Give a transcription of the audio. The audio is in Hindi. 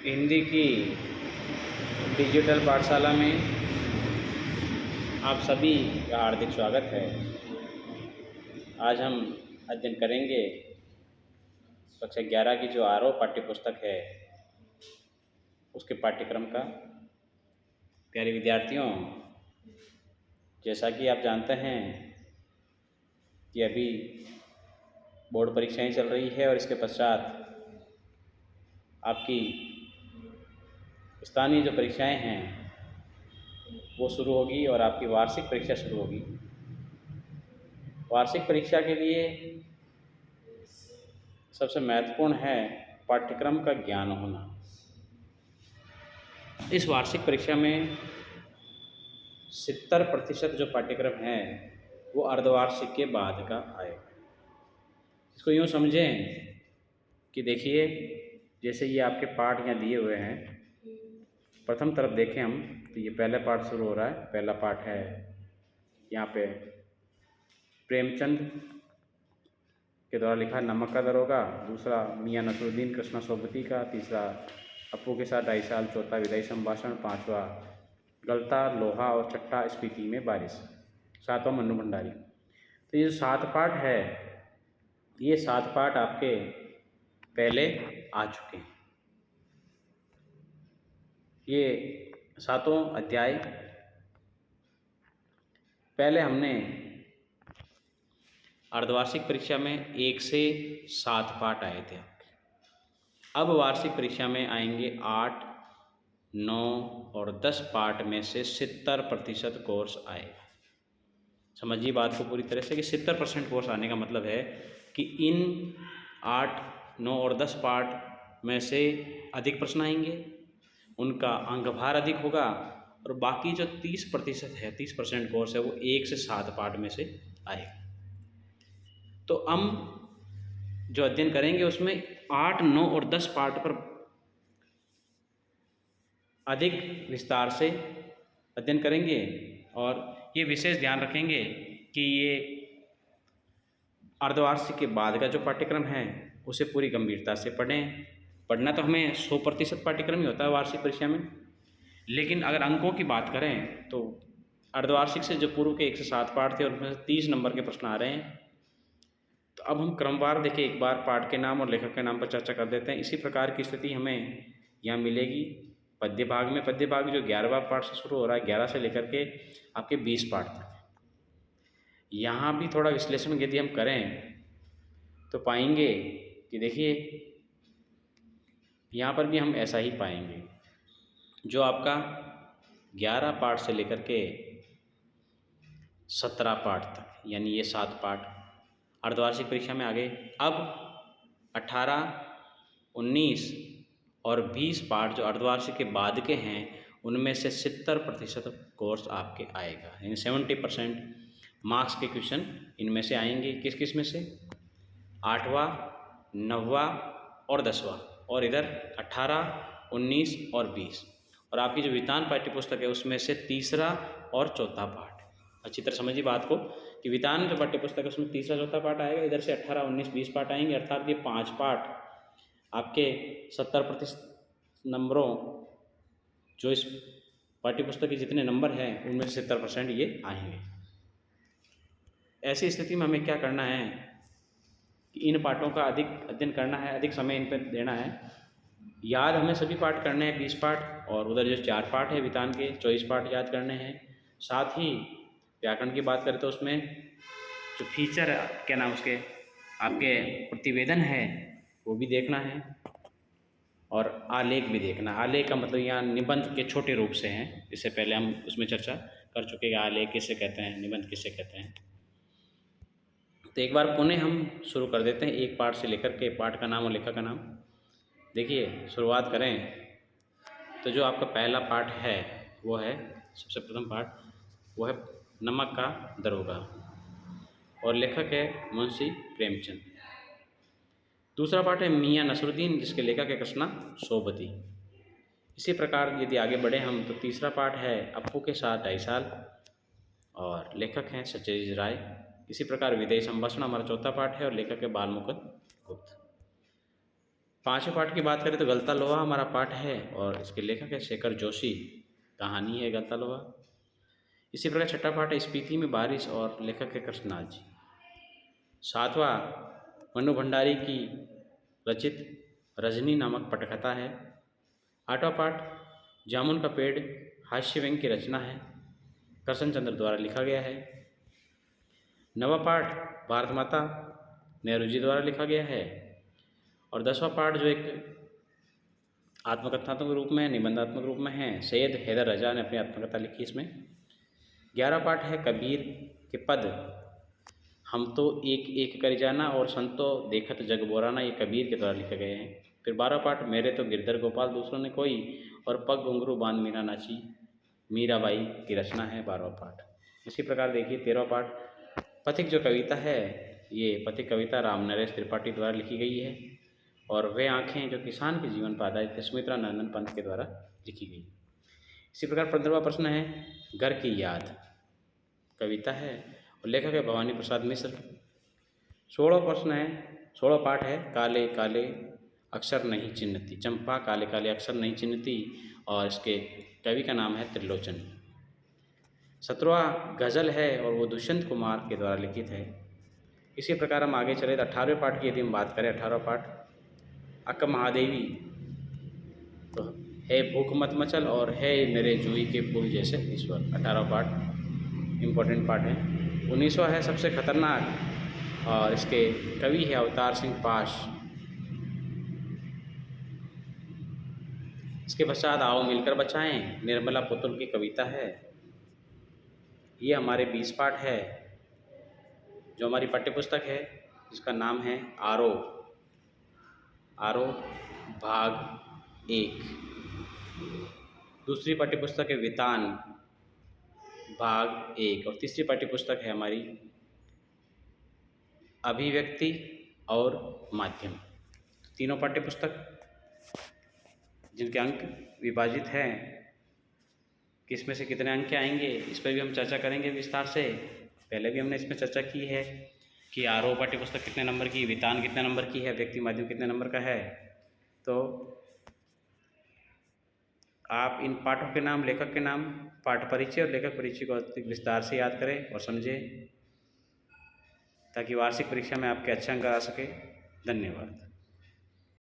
हिंदी की डिजिटल पाठशाला में आप सभी का हार्दिक स्वागत है। आज हम अध्ययन करेंगे कक्षा 11 की जो आरोह पाठ्य पुस्तक है उसके पाठ्यक्रम का। प्यारे विद्यार्थियों, जैसा कि आप जानते हैं कि अभी बोर्ड परीक्षाएं चल रही है और इसके पश्चात आपकी स्थानीय जो परीक्षाएं हैं वो शुरू होगी और आपकी वार्षिक परीक्षा शुरू होगी। वार्षिक परीक्षा के लिए सबसे महत्वपूर्ण है पाठ्यक्रम का ज्ञान होना। इस वार्षिक परीक्षा में 70% जो पाठ्यक्रम है वो अर्धवार्षिक के बाद का आएगा। इसको यूँ समझें कि देखिए, जैसे ये आपके पाठ यहाँ दिए हुए हैं, प्रथम तरफ देखें हम तो ये पहला पाठ शुरू हो रहा है। पहला पाठ है यहाँ पे प्रेमचंद के द्वारा लिखा नमक का दरोगा, दूसरा मियाँ नसरुद्दीन कृष्णा सोबती का, तीसरा अपू के साथ 2.5 साल, चौथा विदाई संभाषण, पांचवा गलता लोहा और चट्टा स्पीति में बारिश, सातवां मन्नू भंडारी। तो ये 7 पाठ है, ये 7 पाठ आपके पहले आ चुके हैं। ये 7 अध्याय पहले हमने अर्धवार्षिक परीक्षा में 1 से 7 पाठ आए थे। अब वार्षिक परीक्षा में आएंगे 8, 9 और 10 पाठ में से 70% कोर्स आएगा। समझिए बात को पूरी तरह से कि 70% कोर्स आने का मतलब है कि इन 8, 9 और 10 पाठ में से अधिक प्रश्न आएंगे, उनका अंकभार अधिक होगा और बाकी जो 30% है, 30% कोर्स है, वो 1 से 7 पाठ में से आएगा। तो हम जो अध्ययन करेंगे उसमें 8, 9 और 10 पाठ पर अधिक विस्तार से अध्ययन करेंगे और ये विशेष ध्यान रखेंगे कि ये अर्धवार्षिक के बाद का जो पाठ्यक्रम है उसे पूरी गंभीरता से पढ़ें। पढ़ना तो हमें 100% पाठ्यक्रम ही होता है वार्षिक परीक्षा में, लेकिन अगर अंकों की बात करें तो अर्धवार्षिक से जो पूर्व के 1 से 7 पाठ थे और उसमें से 30 नंबर के प्रश्न आ रहे हैं। तो अब हम क्रमवार देखें, एक बार पाठ के नाम और लेखक के नाम पर चर्चा कर देते हैं। इसी प्रकार की स्थिति हमें यहाँ मिलेगी पद्य भाग में। पद्य भाग जो 11वां पाठ से शुरू हो रहा है, 11 से लेकर के आपके 20 पाठ तक। यहाँ भी थोड़ा विश्लेषण यदि हम करें तो पाएंगे कि देखिए यहाँ पर भी हम ऐसा ही पाएंगे। जो आपका 11 पाठ से लेकर के 17 पाठ तक, यानी ये 7 पाठ अर्धवार्षिक परीक्षा में आ गए। अब 18, 19 और 20 पाठ जो अर्धवार्षिक के बाद के हैं उनमें से 70% कोर्स आपके आएगा, यानी 70% मार्क्स के क्वेश्चन इनमें से आएंगे। किस किस में से? 8वां, 9वां और 10वां, और इधर 18, 19 और 20। और आपकी जो वितान पाठ्यपुस्तक है उसमें से तीसरा और चौथा पाठ। अच्छी तरह समझिए बात को कि वितान जो पाठ्यपुस्तक है उसमें तीसरा चौथा पाठ आएगा, इधर से 18, 19, 20 पाठ आएंगे। अर्थात ये 5 पाठ आपके 70% नंबरों, जो इस पाठ्यपुस्तक के जितने नंबर हैं उनमें से 70% ये आएंगे। ऐसी स्थिति में हमें क्या करना है कि इन पाठों का अधिक अध्ययन करना है, अधिक समय इन पर देना है। याद हमें सभी पाठ करने हैं, 20 पाठ, और उधर जो 4 पाठ है वितान के 24 पाठ याद करने हैं। साथ ही व्याकरण की बात करें तो उसमें जो फीचर है, क्या नाम उसके, आपके प्रतिवेदन है वो भी देखना है और आलेख भी देखना। आलेख का मतलब यहाँ निबंध के छोटे रूप से हैं, इससे पहले हम उसमें चर्चा कर चुके हैं आलेख किसे कहते हैं, निबंध किसे कहते हैं। तो एक बार पुनः हम शुरू कर देते हैं एक पाठ से लेकर के पाठ का नाम और लेखक का नाम। देखिए शुरुआत करें तो जो आपका पहला पाठ है वो है, सबसे प्रथम पाठ वो है नमक का दरोगा और लेखक है मुंशी प्रेमचंद। दूसरा पाठ है मियाँ नसरुद्दीन जिसके लेखक है कृष्णा सोबती। इसी प्रकार यदि आगे बढ़े हम तो तीसरा पाठ है अपू के साथ 2.5 साल और लेखक हैं सत्यजीत राय। इसी प्रकार विदेह संभाषण हमारा चौथा पाठ है और लेखक है बालमुकुंद गुप्त। पाँचवें पाठ की बात करें तो गलता लोहा हमारा पाठ है और इसके लेखक है शेखर जोशी। कहानी है गलता लोहा। इसी प्रकार छठा पाठ है स्पीति में बारिश और लेखक है कृष्णनाथ जी। सातवां मनु भंडारी की रचित रजनी नामक पटकथा है। आठवां पाठ जामुन का पेड़ हास्य व्यंग्य की रचना है, करशन चंद्र द्वारा लिखा गया है। नवा पाठ भारत माता नेहरू जी द्वारा लिखा गया है। और 10वां पाठ जो एक आत्मकथात्मक रूप में निबंधात्मक रूप में है, सैयद हैदर रजा ने अपनी आत्मकथा लिखी इसमें। 11वां पाठ है कबीर के पद, हम तो एक एक कर जाना और संतो देखत जग बोराना, ये कबीर के द्वारा लिखे गए हैं। फिर 12वां पाठ मेरे तो गिरधर गोपाल दूसरों ने कोई, और पग घुंघरू बांध मीरा नाची, मीराबाई की रचना है 12वां पाठ। इसी प्रकार देखिए 13वां पाठ पथिक जो कविता है, ये पथिक कविता राम नरेश त्रिपाठी द्वारा लिखी गई है और वे आँखें जो किसान के जीवन पर आधारित है सुमित्रा नंदन पंत के द्वारा लिखी गई। इसी प्रकार 15वां प्रश्न है घर की याद कविता है और लेखक है भवानी प्रसाद मिश्र। 16वां प्रश्न है 16वां पाठ है काले काले अक्षर नहीं चिन्हती, चंपा काले काले अक्षर नहीं चिन्हती, और इसके कवि का नाम है त्रिलोचन। 17वां गज़ल है और वो दुष्यंत कुमार के द्वारा लिखित है। इसी प्रकार हम आगे चले तो 18वें पाठ की यदि हम बात करें, 18वां पाठ अक्का महादेवी, तो है भूख मत मचल और है मेरे जूही के फूल जैसे ईश्वर। 18वां पाठ इम्पोर्टेंट पाठ है। 19वां है सबसे खतरनाक और इसके कवि है अवतार सिंह पाश। इसके पश्चात आओ मिलकर बचाएं निर्मला पुतुल की कविता है। ये हमारे 20 पाठ है जो हमारी पाठ्यपुस्तक है जिसका नाम है आरो भाग 1। दूसरी पाठ्यपुस्तक है वितान भाग 1 और तीसरी पाठ्यपुस्तक है हमारी अभिव्यक्ति और माध्यम। तीनों पाठ्यपुस्तक जिनके अंक विभाजित हैं, किसमें से कितने अंक आएंगे इस पर भी हम चर्चा करेंगे विस्तार से। पहले भी हमने इसमें चर्चा की है कि आरोह पाठ्यपुस्तक कितने नंबर की, वितान कितने नंबर की है, व्यक्ति माध्यम कितने नंबर का है। तो आप इन पाठों के नाम, लेखक के नाम, पाठ परिचय और लेखक परिचय को अधिक विस्तार से याद करें और समझें ताकि वार्षिक परीक्षा में आपके अच्छे अंक आ सके। धन्यवाद।